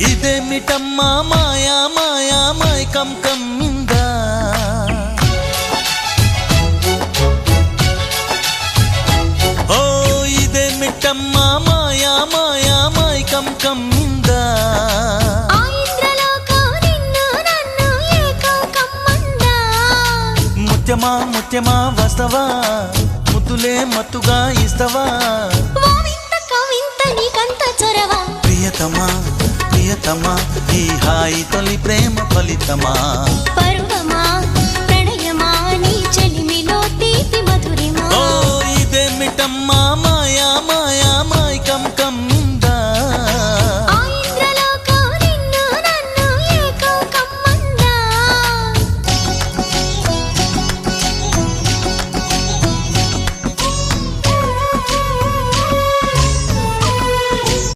ఇదేమిటమ్మా మాయా మాయా మైకం కమ్మిందా ఓ ఇదేమిటమ్మా మాయా మాయా మైకం కమ్మిందా ముత్యమా ముత్యమా వస్తవా ముద్దులే మత్తుగా ఇస్తవా ప్రియతమా ప్రియతమా ఈ హాయి తొలి ప్రేమ ఫలితమా పరువమా ప్రణయమా నీ చెలిమిలో తీపి మధురిమా ఓ ఇదేమిటమ్మా మాయా